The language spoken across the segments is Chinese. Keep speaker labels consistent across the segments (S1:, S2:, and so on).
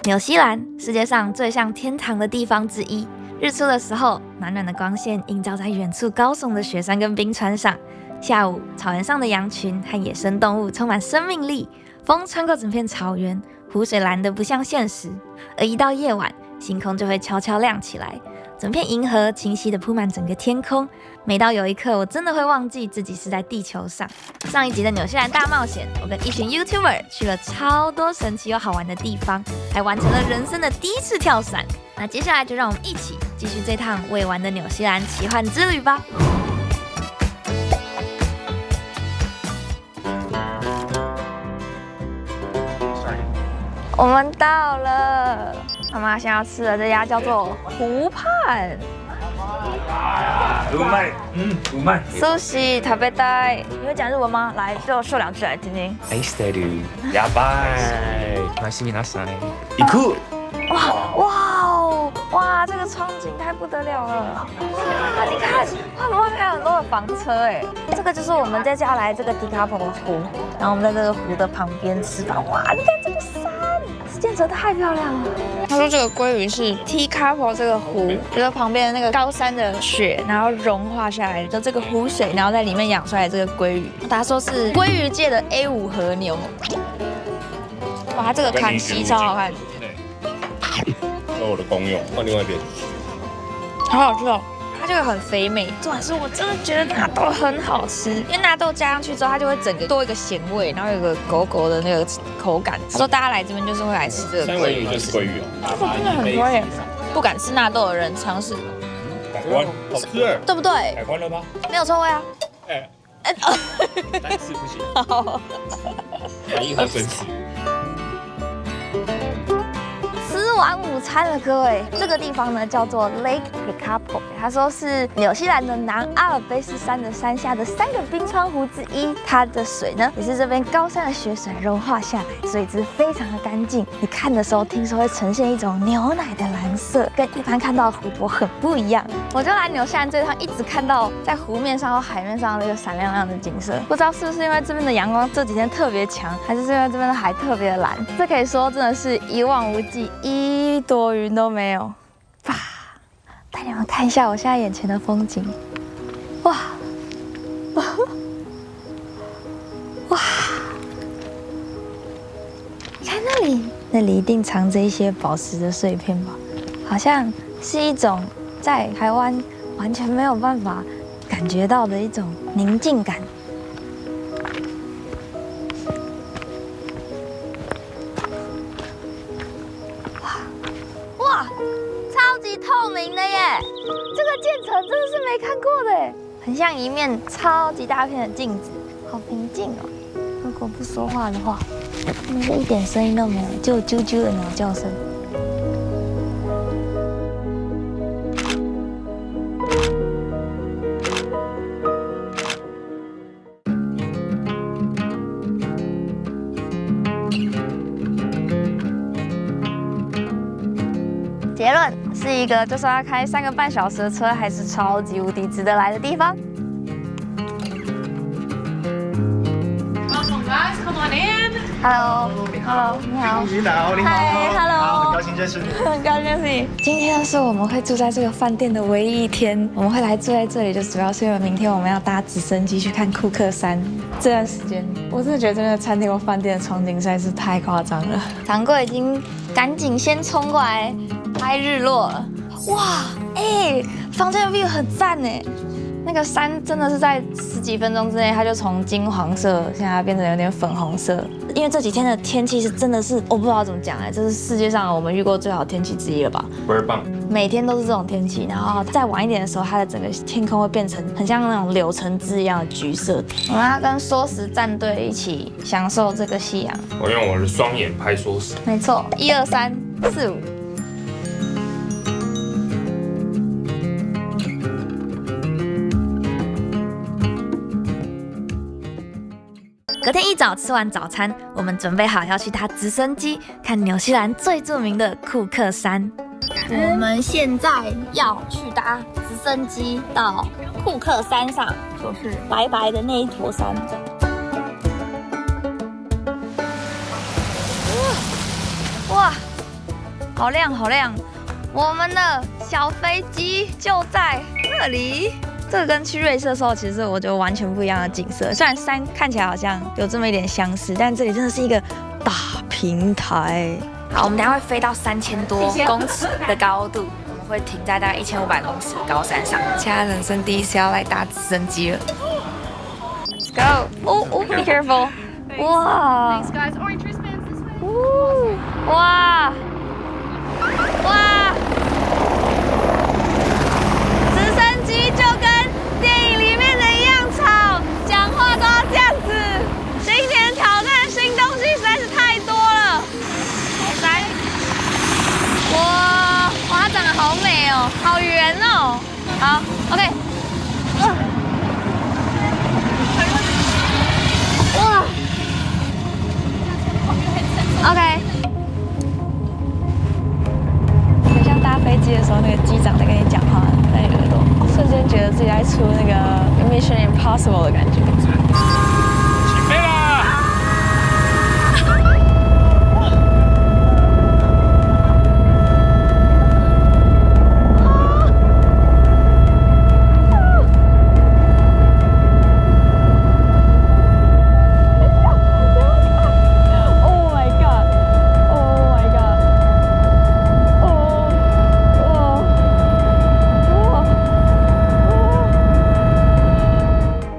S1: 纽西兰，世界上最像天堂的地方之一。日出的时候，暖暖的光线映照在远处高耸的雪山跟冰川上。下午，草原上的羊群和野生动物充满生命力，风穿过整片草原，湖水蓝得不像现实。而一到夜晚，星空就会悄悄亮起来，整片银河清晰地铺满整个天空。每到有一刻，我真的会忘记自己是在地球上。上一集的纽西兰大冒险，我跟一群 YouTuber 去了超多神奇又好玩的地方，还完成了人生的第一次跳伞。那接下来就让我们一起继续这趟未完的纽西兰奇幻之旅吧。我们到了，妈妈想要吃的这家叫做湖畔。
S2: うまい，うまい。
S1: 寿司食べたい。你会讲日文吗？来，就说两句来听听。
S2: 愛してる。やばい。おやすみなさい。行く。
S1: 哇，这个窗景太不得了了！啊，你看，外面有很多的房车哎，这个就是我们这次要来这个 Tekapo 湖，然后我们在这个湖的旁边吃饭。哇，你看这个山，这建成太漂亮了。他说这个鲑鱼是 Tekapo 这个湖，就是旁边的那个高山的雪，然后融化下来的这个湖水，然后在里面养出来这个鲑鱼。他说是鲑鱼界的 A5 和牛。哇，这个砍席超好看。
S3: 有我的功用，换另外一边。
S1: 好好吃哦，它这个很肥美。重点是我真的觉得纳豆很好吃，因为纳豆加上去之后，它就会整个多一个咸味，然后有个狗狗的那个口感。他说大家来这边就是会来吃这个鲑鱼，
S3: 就是鲑鱼哦。
S1: 这个真的很多耶，不敢吃纳豆的人尝试。
S3: 改观，好吃哎，
S1: 对不对？
S3: 改观了吗？
S1: 没有臭味啊。
S3: 单吃不行。好，反应很生气。
S1: 吃完午餐了，各位，这个地方呢叫做 Lake Tekapo， 他说是纽西兰的南阿尔卑斯山的山下的3个冰川湖之一。它的水呢也是这边高山的雪水融化下来，水质非常的干净。你看的时候，听说会呈现一种牛奶的蓝色，跟一般看到的湖泊很不一样。我就来纽西兰这一趟，一直看到在湖面上和海面上那个闪亮亮的景色，不知道是不是因为这边的阳光这几天特别强，还是因为这边的海特别的蓝。这可以说真的是一望无际，一朵云都没有。啪，带你们看一下我现在眼前的风景。哇，哇，你看那里，那里一定藏着一些宝石的碎片吧？好像是一种在台湾完全没有办法感觉到的一种宁静感。哇，超级透明的耶！这个渐层真的是没看过的耶，很像一面超级大片的镜子，好平静哦。如果不说话的话，那个一点声音都没有，就啾啾的鸟叫声。结论是一个，就算要开3个半小时的车，还是超级无敌值得来的地方。
S4: Welcome guys, come on in.
S1: Hello，你好。
S5: 你好，你好，
S1: 嗨 ，Hello，
S5: 很高兴认识你。
S1: 很高兴认识你。今天是我们会住在这个饭店的唯一一天，我们会来住在这里，就主要是因为明天我们要搭直升机去看库克山。这段时间，我真的觉得这边的餐厅或饭店的场景实在是太夸张了。堂哥已经赶紧先冲过来拍日落了。哇，房间的 view 很赞哎。那个山真的是在10几分钟之内，它就从金黄色现在变成有点粉红色。因为这几天的天气是真的是，我不知道怎么讲这是世界上我们遇过最好的天气之一了吧？
S3: 倍儿棒！
S1: 每天都是这种天气，然后再晚一点的时候，它的整个天空会变成很像那种柳橙汁一样的橘色。我们要跟缩时战队一起享受这个夕阳。
S3: 我用我的双眼拍缩时。
S1: 没错，1、2、3、4、5。隔天一早吃完早餐，我们准备好要去搭直升机看纽西兰最著名的库克山。我们现在要去搭直升机到库克山上，就是白白的那一坨山。哇，好亮好亮！我们的小飞机就在那里。这个跟去瑞士的时候，其实我觉得完全不一样的景色。虽然山看起来好像有这么一点相似，但这里真的是一个大平台。好，我们等一下会飞到3000多公尺的高度，我们会停在大概1500公尺的高山上。现在人生第一次要来搭直升机了。Let's go！ 哦 ，be careful！ 哇！
S4: Thanks, guys. Orange wristbands this way.
S1: 哇！哇！直升机就跟电影里面的一样吵，讲话都要这样子。今年挑战新东西实在是太多了。来，哇，它长得好美哦，好圆哦。好 ，OK。哇 ，OK。很像搭飞机的时候，那个机长在跟你讲话，在你耳朵，瞬间觉得自己在出那个 Mission Impossible 的感觉。
S2: 起飞啦！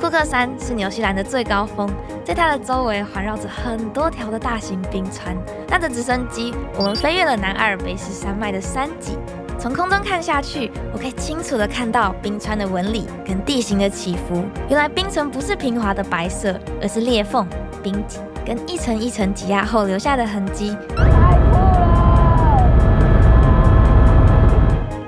S1: 库克山是纽西兰的最高峰，在它的周围环绕着很多条的大型冰川。搭着直升机，我们飞越了南阿尔卑斯山脉的山脊。从空中看下去，我可以清楚地看到冰川的纹理跟地形的起伏。原来冰层不是平滑的白色，而是裂缝、冰脊跟一层一层挤压后留下的痕迹。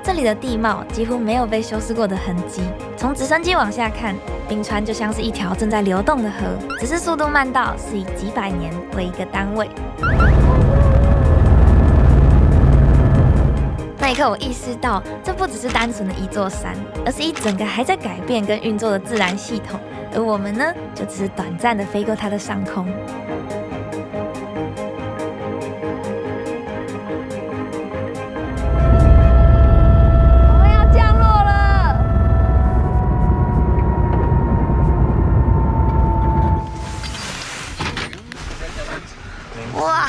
S1: 这里的地貌几乎没有被修饰过的痕迹。从直升机往下看，冰川就像是一条正在流动的河，只是速度慢到是以几百年为一个单位。那一刻，我意识到，这不只是单纯的一座山，而是一整个还在改变跟运作的自然系统。而我们呢，就只是短暂的飞过它的上空。哇！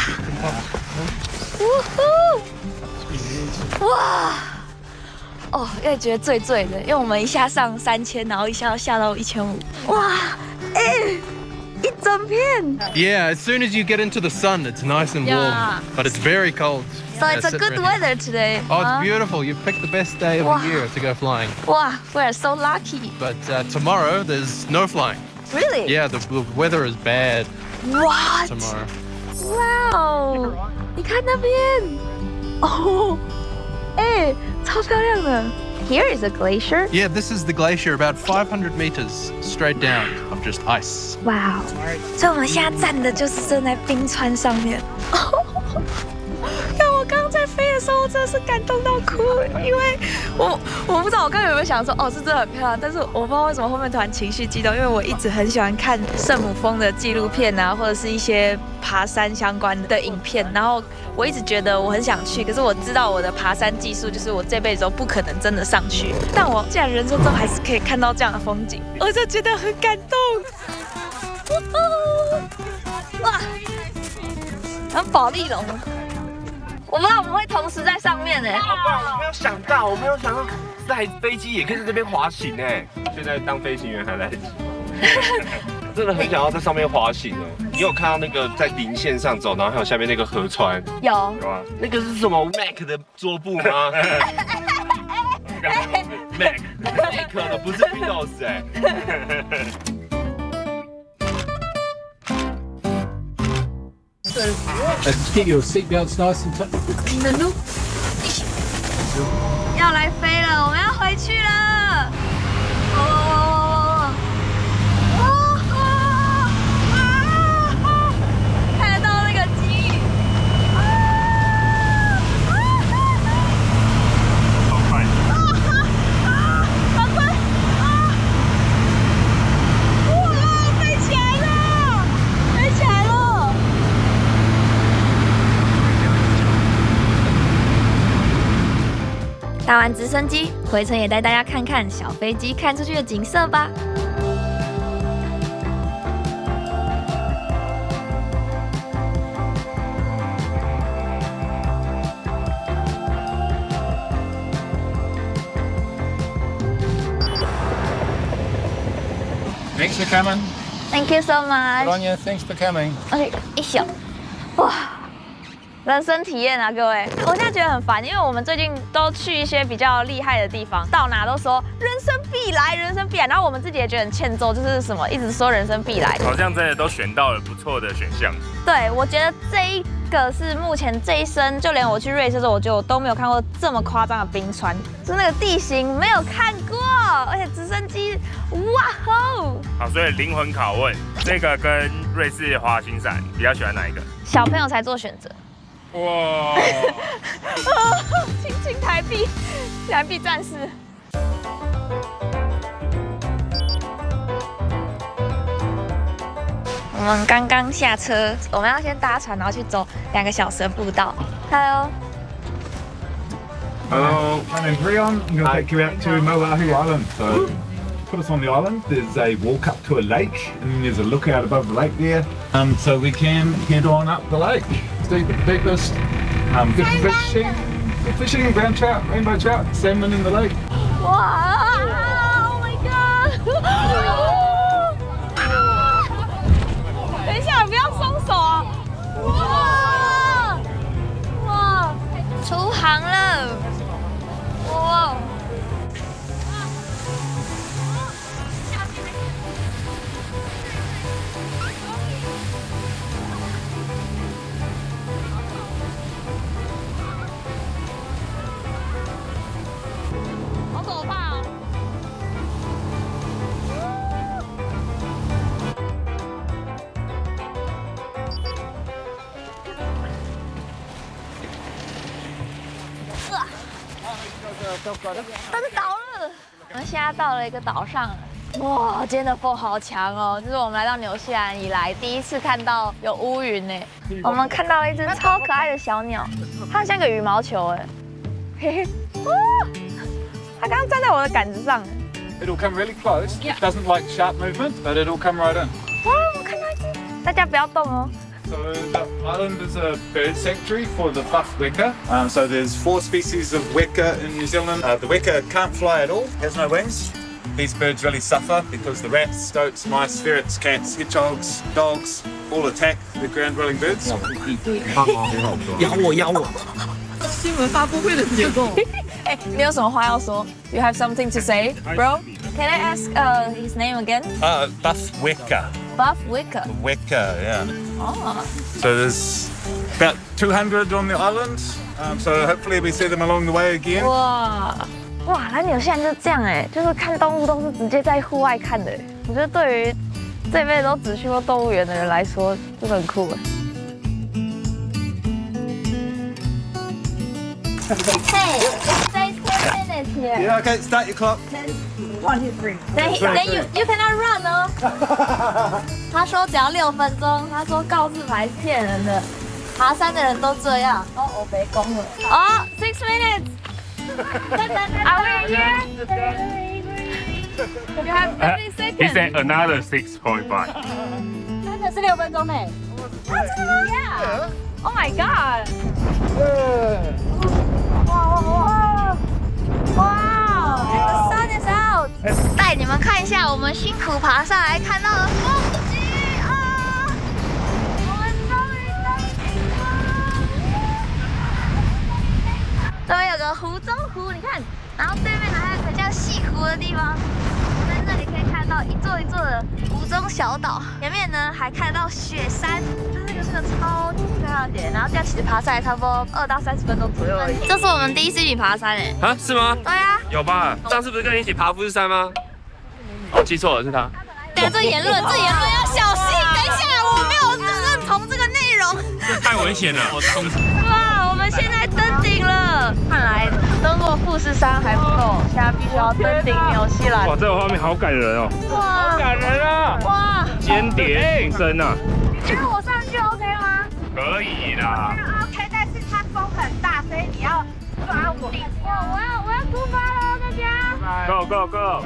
S1: 呜呼！哇！哦，越觉得醉醉的，因为我们一下上3000，然后一下要下到1500。哇！一整片。
S5: Yeah, as soon as you get into the sun, it's nice and warm,
S1: Yeah.
S5: but it's very cold.
S1: So it's
S5: Yeah,
S1: a
S5: sit
S1: good
S5: right here.
S1: weather today.
S5: Oh, it's
S1: huh?
S5: beautiful. You've picked the best day of
S1: Wow.
S5: the year to go flying.
S1: Wow, we're so lucky.
S5: But tomorrow, there's no flying.
S1: Really?
S5: Yeah, the weather is bad
S1: What?
S5: tomorrow.
S1: Wow! 你看那边，哦，哎，超漂亮的。Here is a glacier.
S5: Yeah, this is the glacier, about 500 meters straight down of just ice.
S1: Wow! 所以我们现在站的就是正在冰川上面。看我刚刚在飞的时候，我真的是感动到哭，因为我不知道我刚刚有没有想说，哦，是真的很漂亮，但是我不知道为什么后面突然情绪激动，因为我一直很喜欢看圣母峰的纪录片啊，或者是一些爬山相关的影片，然后我一直觉得我很想去，可是我知道我的爬山技术就是我这辈子都不可能真的上去，但我既然人生中还是可以看到这样的风景，我就觉得很感动。哇，很保利龙。我不知道我们会同时在上面哎，
S2: 好棒！我没有想到这台飞机也可以在这边滑行哎。现在当飞行员还来得及。真的很想要在上面滑行哦。你有看到那个在零线上走，然后还有下面那个河川？
S1: 有
S2: 啊。那个是什么 Mac 的桌布吗？Mac 的不是 Windows 哎。
S6: Get your seatbelts nice and tight.
S1: 要来飞了，我们要回去了。看得到那个鸡。
S2: 好快！
S1: 好快！哇，飞起来了，飞起来了！搭完直升机，回程也带大家看看小飞机看出去的景色吧。
S6: Thanks for coming.
S1: Thank you so
S6: Good
S1: much.
S6: on you. Thanks for coming.
S1: OK， 一宿，哇，人生体验啊，各位！我现在觉得很烦，因为我们最近都去一些比较厉害的地方，到哪都说人生必来，人生必来，然后我们自己也觉得很欠揍，就是什么一直说人生必来，
S3: 好像真的都选到了不错的选项。
S1: 对，我觉得这一个是目前这一生，就连我去瑞士的时候，我觉得我都没有看过这么夸张的冰川，就那个地形没有看过，而且直升机，哇吼！
S3: 好，所以灵魂拷问，这个跟瑞士滑行伞比较喜欢哪一个？
S1: 小朋友才做选择。
S3: 哇！
S1: 亲亲台币，台币战士。我们刚刚下车，我们要先搭船，然后去走2个小时的步道。Hello，
S7: Hello, my name's Rion. I'm going to take you out to Moahu Island. So, put us on the island. There's a walk up to a lake, and there's a lookout above the lake there. So we can head on up the lake. See the deepest. Good fishing, brown trout, rainbow trout, salmon in the lake.
S1: 哇 ！Oh my god！ 等一下，不要松手啊！哇！哇！出航了！哇！好可怕哦！灯倒了，我们现在到了一个岛上了。哇，今天的风好强哦！这是我们来到纽西兰以来第一次看到有乌云呢。我们看到了一只超可爱的小鸟，它像个羽毛球哎，嘿嘿，哇！它刚刚站在我的杆子上。
S7: It'll come really close. It doesn't like sharp movement, but it'll come right in.
S1: 哇，我看到一只，大家不要动哦。
S7: So the island is a bird sanctuary for the buff weka. So there's 4 species of weka in New Zealand. The weka can't fly at all, has no wings. These birds really suffer because the rats, stoats, mice, ferrets, cats, hedgehogs, dogs all attack the ground-dwelling birds.
S3: 咬我！
S8: 新闻发布会的节奏。
S1: 哎，你有什么话要说 ？You have something to say, bro? Can I ask his name again?
S7: Buff weka.
S1: Buff Wicker.
S7: Weka, yeah.
S1: Oh.
S7: So there's about 200 on the island. So hopefully we see them along the way again.
S1: 哇哇，来纽西兰就是这样哎，就是看动物都是直接在户外看的。我觉得对于这辈子都只去过动物园的人来说，真的很酷哎。Hey, stay 10 minutes here.
S7: Yeah, okay, start your clock.
S8: 1, 2, 3.
S1: Then you cannot run 哦。他说只要6分钟，他说告示牌是骗人的，爬山的人都这样，都欧北攻了。哦，6 minutes. Are we here? You have 30 seconds.
S3: He said another 6.5.
S1: 真的是6分钟内。啊，真的吗 ？Yeah. Oh my god. 哇 ！The sun is out。带你们看一下我们辛苦爬上来看到的风景啊！我们终于登顶了。这边有个湖中湖，你看，然后对面还有个叫西湖的地方。在这里可以看到一座一座的湖中小岛，前面呢还看到雪山，这个是个超级漂亮的点。然后这样其实爬山差不多2到30分钟左右而已。这是我们第一次一起爬山哎。
S2: 啊，是吗？
S1: 对啊。
S2: 有吧？上次不是跟你一起爬富士山吗？我记错了，是他。
S1: 等下这言论要小心。等一下，我没有认同这个内容。
S3: 这太危险了，我冲！
S1: 哇，我们现在登顶了。看来登过富士山还不够，现在必须要登顶纽西兰。
S3: 哇，这个画面好感人哦！
S1: 哇，
S3: 好感人啊！
S1: 哇，
S3: 间谍隐身啊！
S1: 那我上去 OK 吗？
S3: 可以啦。
S1: OK， 但是它风很大，所以你要抓稳。我要
S3: go go！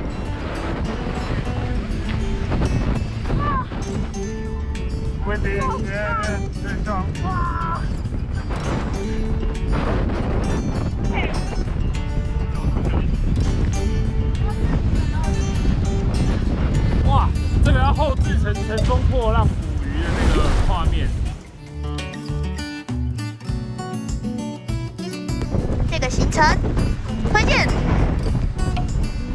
S3: 温迪，对上。哇，这个要后置成乘风破浪捕鱼的那个画面。
S1: 这个行程推荐。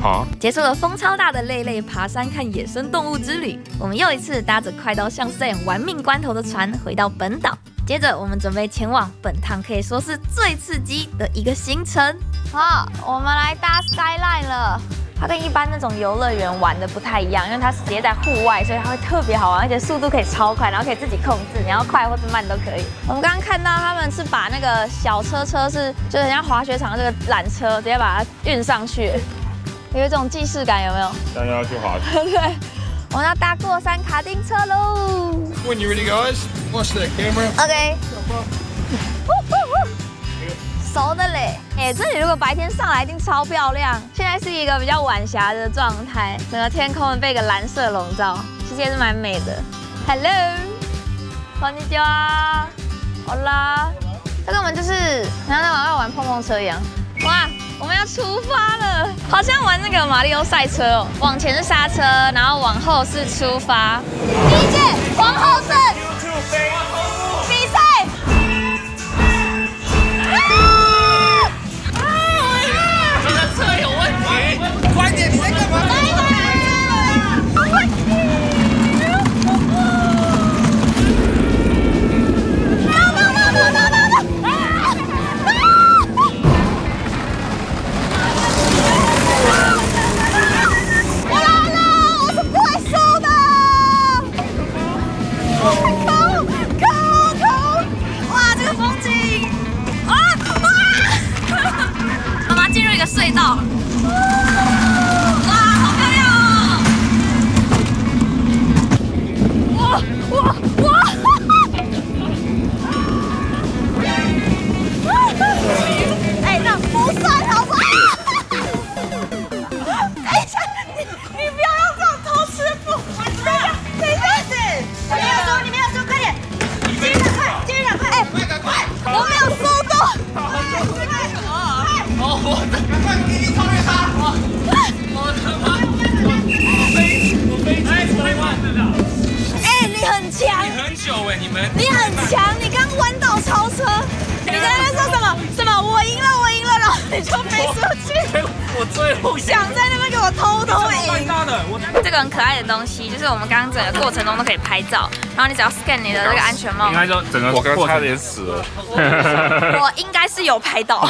S3: 好，
S1: 结束了风超大的累累爬山看野生动物之旅，我们又一次搭着快刀像 Sam 玩命关头的船回到本岛。接着，我们准备前往本趟可以说是最刺激的一个行程。好，我们来搭 Skyline 了。它跟一般那种游乐园玩的不太一样，因为它是直接在户外，所以它会特别好玩，而且速度可以超快，然后可以自己控制，你要快或是慢都可以。我们刚刚看到他们是把那个小车是，就是人家滑雪场这个缆车，直接把它运上去。有一种既视感，有没有？
S3: 大家要去滑雪。
S1: 对，我们要搭过山卡丁车喽。
S5: When you're ready, guys, watch the camera.
S1: OK。熟的嘞，这里如果白天上来一定超漂亮。现在是一个比较晚霞的状态，整个天空被一个蓝色笼罩，其实也是蛮美的。Hello， こんにちは，Hola。这个我们就是好像在晚上玩碰碰车一样。哇！我们要出发了，好像玩那个马里奥赛车哦。往前是刹车，然后往后是出发。第一届皇后镇比赛。
S8: 你的车有问题，快点！你在干嘛？
S1: 隧道，哇，好漂亮哦！哇！哎，那不算好不好？等一下，你不要用这种偷吃步！等一下，你没有说，快点！继续赶快！哎，快！我没有速度。
S8: 赶快给你超越他！我的妈！我飞太慢了！
S1: 哎，你很强！
S8: 你很久哎，
S1: 你很强！你刚弯道超车，你在那边说什么？我赢了，然后你就飞出去。
S8: 我最后
S1: 想在那边给我偷赢。这个很可爱的东西，就是我们刚刚整个过程中都可以拍照，然后你只要 scan 你的这个安全帽。
S3: 应该说整个
S2: 我刚差点死了。
S1: 我应该是有拍到。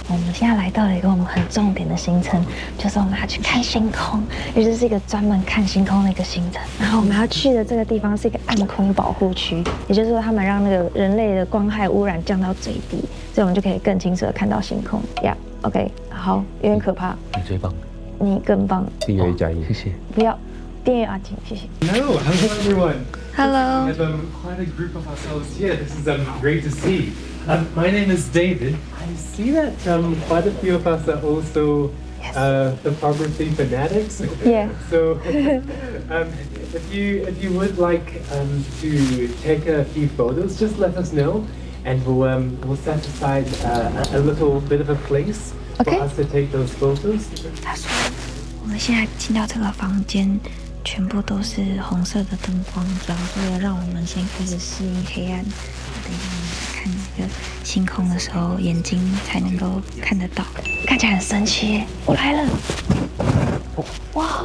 S1: 我们现在来到了一个我们很重点的行程，就是我们要去看星空，也就是一个专门看星空的一个行程。然后我们要去的这个地方是一个暗空保护区，也就是说他们让那个人类的光害污染降到最低，所以我们就可以更清楚的看到星空。OK， 好，有点可怕。
S9: 你最棒，
S1: 你更棒。
S9: 订阅加一，谢谢。
S1: 不要，订阅阿景，谢谢。
S10: Hello everyone.
S1: Hello.
S10: We have quite a group of ourselves here. This is great to see. My name is David. I see that quite a few of us are also photography fanatics.
S1: Yeah.
S10: So if you would like to take a few photos, just let us know, and we'll set aside a little bit of a place for us to take those photos.
S1: 他说，我们现在进到这个房间，全部都是红色的灯光，主要是为了让我们先开始适应黑暗。等一下我们看那个星空的时候，眼睛才能够看得到，看起来很神奇耶！我来了，哇！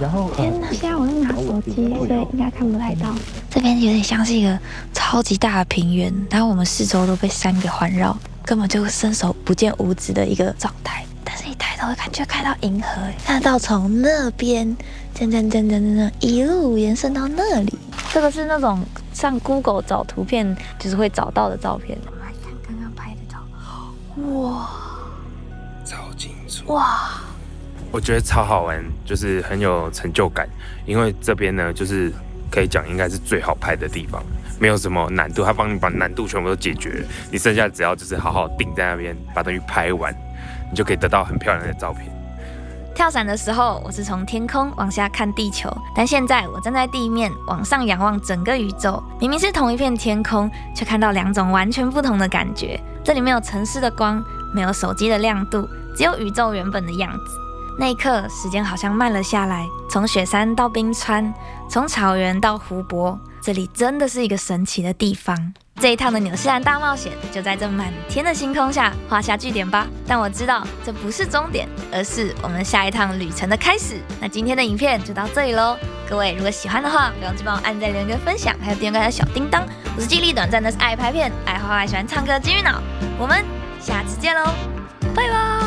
S1: 然后天哪！现在我在拿手机，所以应该看不太到。这边有点像是一个超级大的平原，然后我们四周都被山给环绕，根本就伸手不见五指的一个状态。但是一抬头看到银河，看到从那边真一路延伸到那里。这个是那种上 Google 找图片就是会找到的照片。我们来看刚刚拍的照，哇，
S2: 超清楚！
S3: 我觉得超好玩，就是很有成就感，因为这边呢就是可以讲应该是最好拍的地方，没有什么难度，他帮你把难度全部都解决了，你剩下只要就是好好定在那边，把东西拍完，你就可以得到很漂亮的照片。
S1: 跳伞的时候，我是从天空往下看地球，但现在我站在地面往上仰望整个宇宙，明明是同一片天空，却看到2种完全不同的感觉。这里没有城市的光，没有手机的亮度，只有宇宙原本的样子。那一刻，时间好像慢了下来，从雪山到冰川，从草原到湖泊，这里真的是一个神奇的地方。这一趟的纽西兰大冒险就在这满天的星空下画下句点吧。但我知道这不是终点，而是我们下一趟旅程的开始。那今天的影片就到这里咯。各位如果喜欢的话，不要忘记帮我按赞、留言跟分享，还有点开小叮当。我是记忆力短暂的，是爱拍片、爱画画、喜欢唱歌的金鱼脑。我们下次见咯，拜拜。